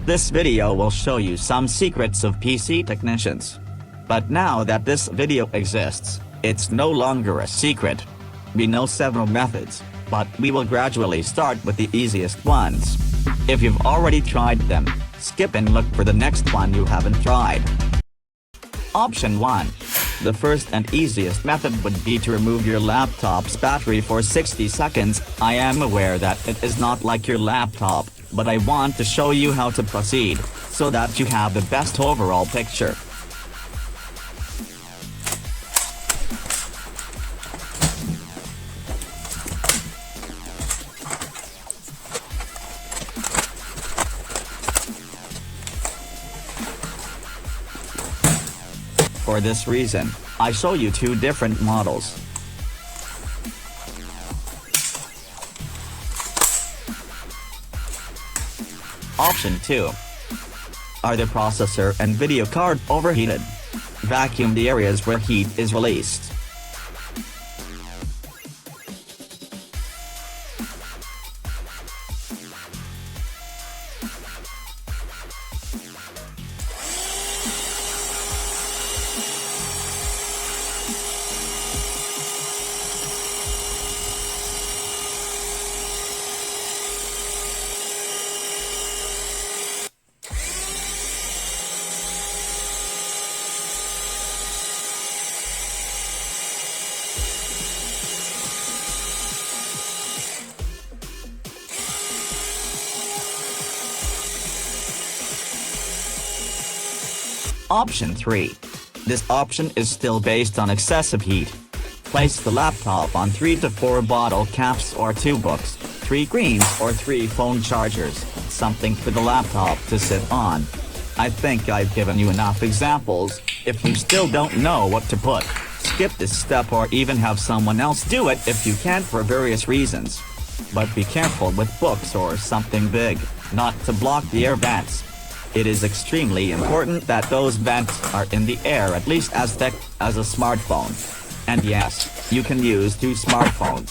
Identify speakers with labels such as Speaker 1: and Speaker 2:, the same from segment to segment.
Speaker 1: This video will show you some secrets of PC technicians. But now that this video exists, it's no longer a secret. We know several methods, but we will gradually start with the easiest ones. If you've already tried them, skip and look for the next one you haven't tried. Option 1. The first and easiest method would be to remove your laptop's battery for 60 seconds. I am aware that it is not like your laptop, but I want to show you how to proceed, so that you have the best overall picture. For this reason, I show you two different models. Option 2. Are the processor and video card overheated? Vacuum the areas where heat is released. Option 3. This option is still based on excessive heat. Place the laptop on 3 to 4 bottle caps or 2 books, 3 screens or 3 phone chargers, something for the laptop to sit on. I think I've given you enough examples. If you still don't know what to put, skip this step or even have someone else do it if you can't for various reasons. But be careful with books or something big, not to block the air vents. It is extremely important that those vents are in the air at least as thick as a smartphone. And yes, you can use 2 smartphones.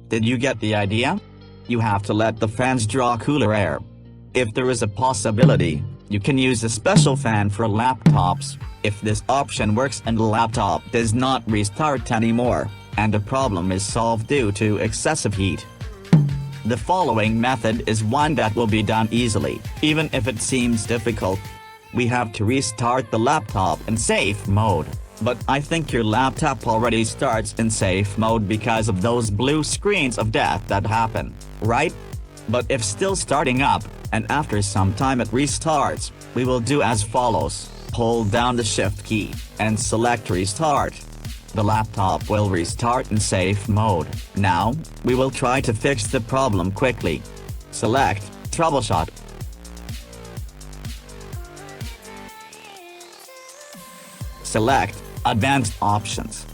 Speaker 1: Did you get the idea? You have to let the fans draw cooler air. If there is a possibility, you can use a special fan for laptops. If this option works and the laptop does not restart anymore, and the problem is solved due to excessive heat. The following method is one that will be done easily, even if it seems difficult. We have to restart the laptop in safe mode, but I think your laptop already starts in safe mode because of those blue screens of death that happen, right? But if still starting up, and after some time it restarts, we will do as follows. Hold down the Shift key, and select Restart. The laptop will restart in safe mode. Now, we will try to fix the problem quickly. Select Troubleshoot. Select Advanced Options.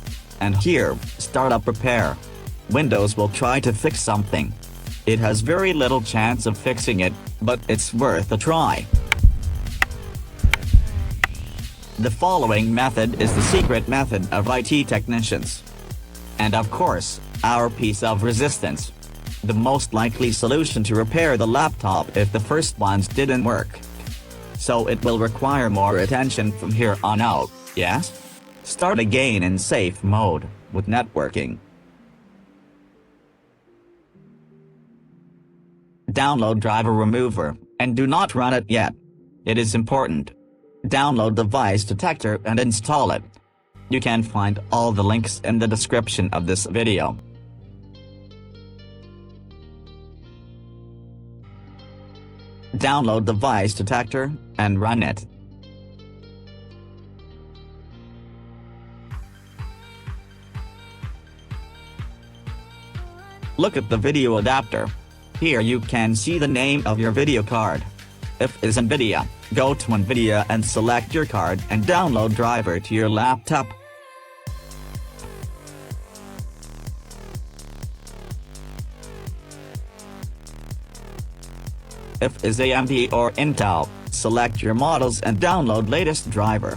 Speaker 1: And here, Startup Repair. Windows will try to fix something. It has very little chance of fixing it, but it's worth a try. The following method is the secret method of IT technicians. And of course, our piece of resistance. The most likely solution to repair the laptop if the first ones didn't work. So it will require more attention from here on out, yes? Start again in safe mode, with networking. Download driver remover, and do not run it yet. It is important. Download device detector and install it. You can find all the links in the description of this video. Download device detector, and run it. Look at the video adapter. Here you can see the name of your video card. If it's NVIDIA, go to NVIDIA and select your card and download driver to your laptop. If it's AMD or Intel, Select your models and download latest driver.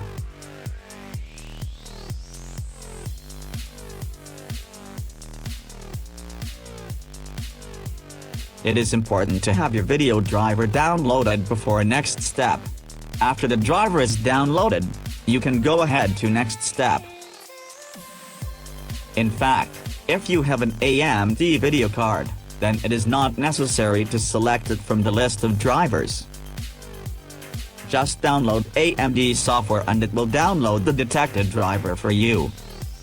Speaker 1: It is important to have your video driver downloaded before next step. After the driver is downloaded, you can go ahead to next step. In fact, if you have an AMD video card, then it is not necessary to select it from the list of drivers. Just download AMD software and it will download the detected driver for you.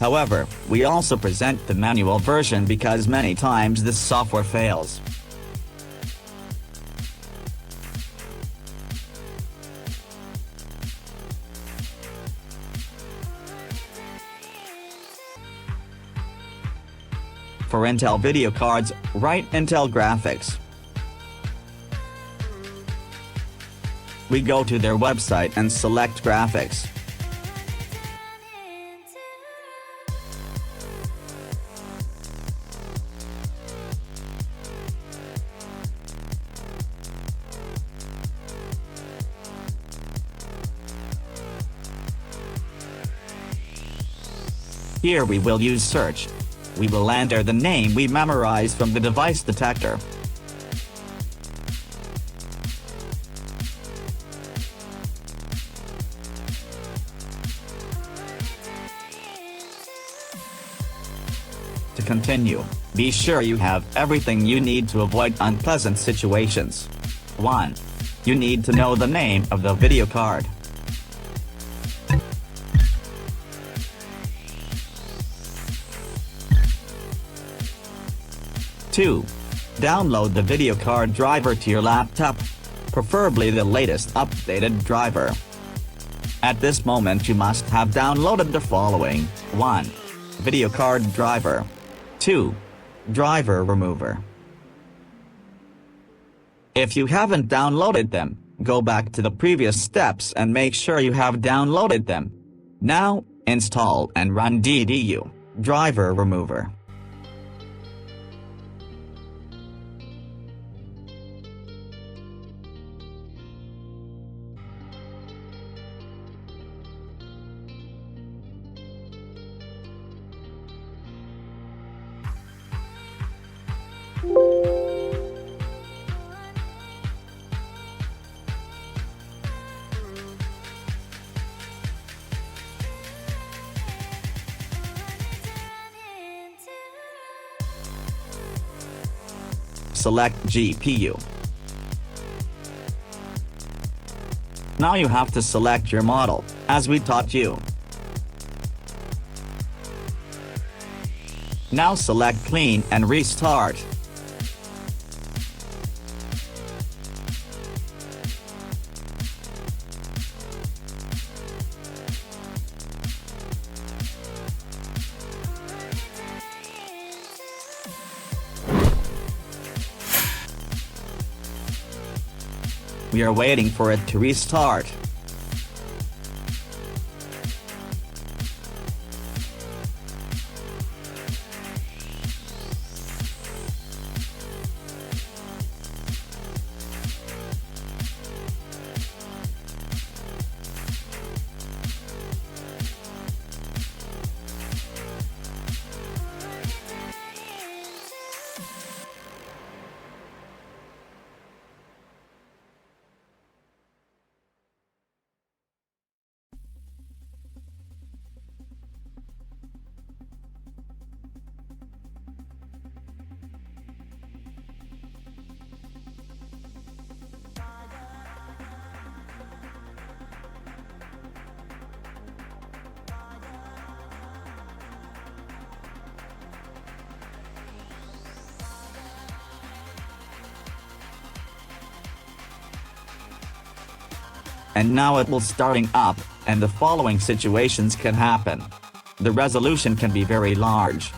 Speaker 1: However, we also present the manual version because many times this software fails. For Intel video cards, write Intel Graphics. We go to their website and select Graphics. Here we will use search. We will enter the name we memorized from the device detector. To continue, be sure you have everything you need to avoid unpleasant situations. 1. You need to know the name of the video card. 2. Download the video card driver to your laptop, preferably the latest updated driver. At this moment you must have downloaded the following: 1. Video card driver. 2. Driver remover. If you haven't downloaded them, go back to the previous steps and make sure you have downloaded them. Now, install and run DDU, driver remover. Select GPU. Now you have to select your model, as we taught you. Now select Clean and Restart. We are waiting for it to restart. And now it will starting up, and the following situations can happen. The resolution can be very large.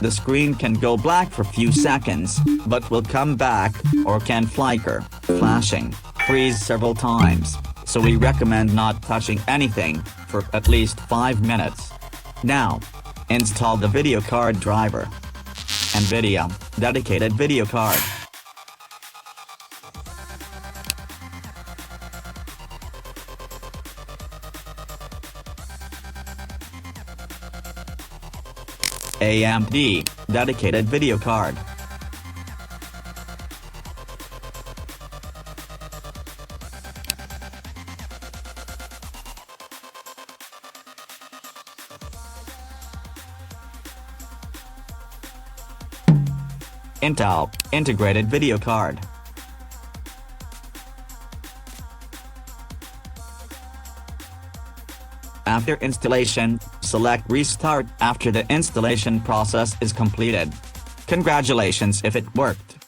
Speaker 1: The screen can go black for few seconds, but will come back, or can flicker, flashing, freeze several times, so we recommend not touching anything, for at least 5 minutes. Now, install the video card driver. NVIDIA, dedicated video card. AMD dedicated video card. Intel integrated video card. After installation, select Restart after the installation process is completed. Congratulations if it worked.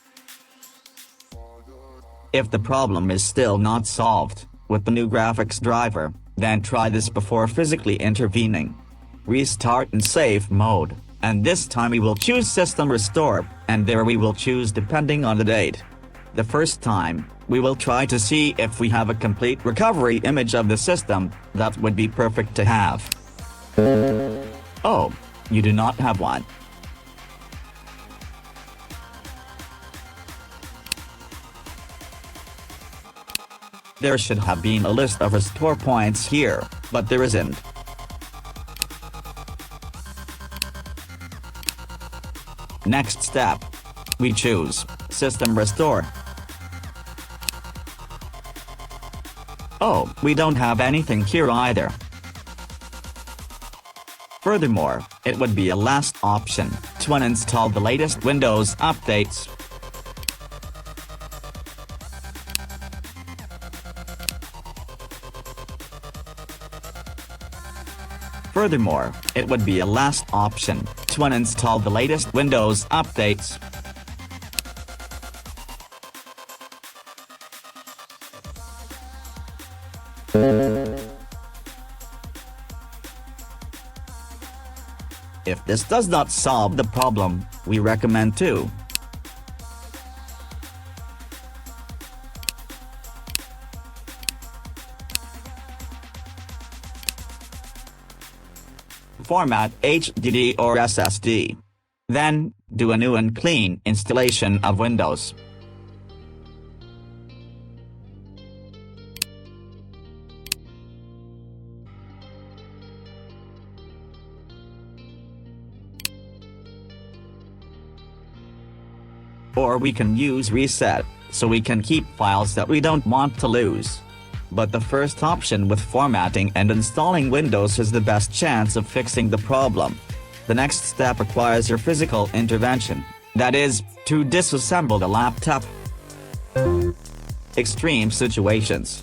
Speaker 1: If the problem is still not solved with the new graphics driver, then try this before physically intervening. Restart in safe mode, and this time we will choose System Restore, and there we will choose depending on the date. The first time, we will try to see if we have a complete recovery image of the system. That would be perfect to have. Oh, you do not have one. There should have been a list of restore points here, but there isn't. Next step. We choose System Restore. Oh, we don't have anything here either. Furthermore, it would be a last option to uninstall the latest Windows updates. Furthermore, it would be a last option to uninstall the latest Windows updates. If this does not solve the problem, we recommend to format HDD or SSD. Then, do a new and clean installation of Windows. Or we can use reset, so we can keep files that we don't want to lose. But the first option with formatting and installing Windows has the best chance of fixing the problem. The next step requires your physical intervention, that is, to disassemble the laptop. Extreme situations.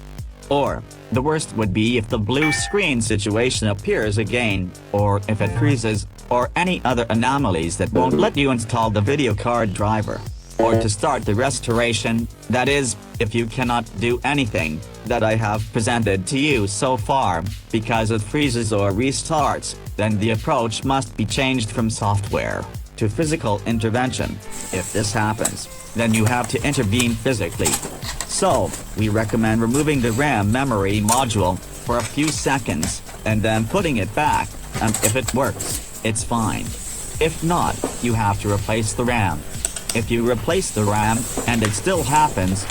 Speaker 1: Or, the worst would be if the blue screen situation appears again, or if it freezes, or any other anomalies that won't let you install the video card driver. Or to start the restoration, that is, if you cannot do anything that I have presented to you so far, because it freezes or restarts, then the approach must be changed from software to physical intervention. If this happens, then you have to intervene physically. So, we recommend removing the RAM memory module for a few seconds, and then putting it back, and if it works, it's fine. If not, you have to replace the RAM. If you replace the RAM, and it still happens,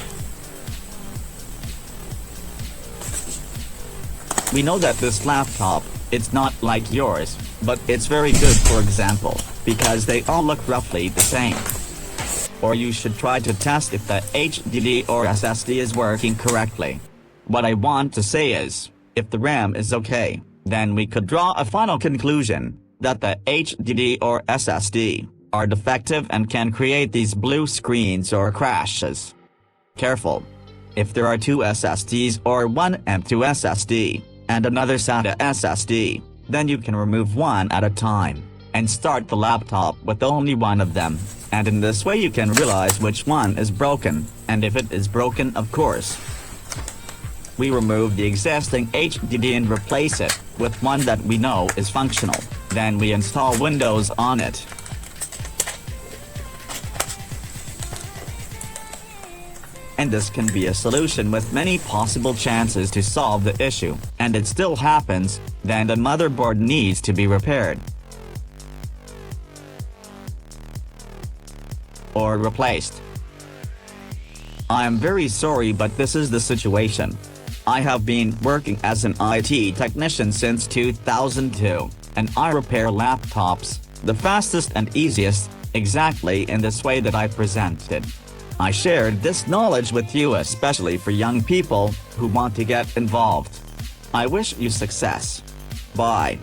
Speaker 1: we know that this laptop, it's not like yours, but it's very good, for example, because they all look roughly the same. Or you should try to test if the HDD or SSD is working correctly. What I want to say is, if the RAM is okay, then we could draw a final conclusion that the HDD or SSD are defective and can create these blue screens or crashes. Careful. If there are two SSDs or one M2 SSD, and another SATA SSD, then you can remove one at a time, and start the laptop with only one of them, and in this way you can realize which one is broken, and if it is broken, of course. We remove the existing HDD and replace it with one that we know is functional, then we install Windows on it. And this can be a solution with many possible chances to solve the issue, and it still happens, then the motherboard needs to be repaired or replaced. I am very sorry, but this is the situation. I have been working as an IT technician since 2002, and I repair laptops, the fastest and easiest, exactly in this way that I presented. I shared this knowledge with you especially for young people who want to get involved. I wish you success. Bye.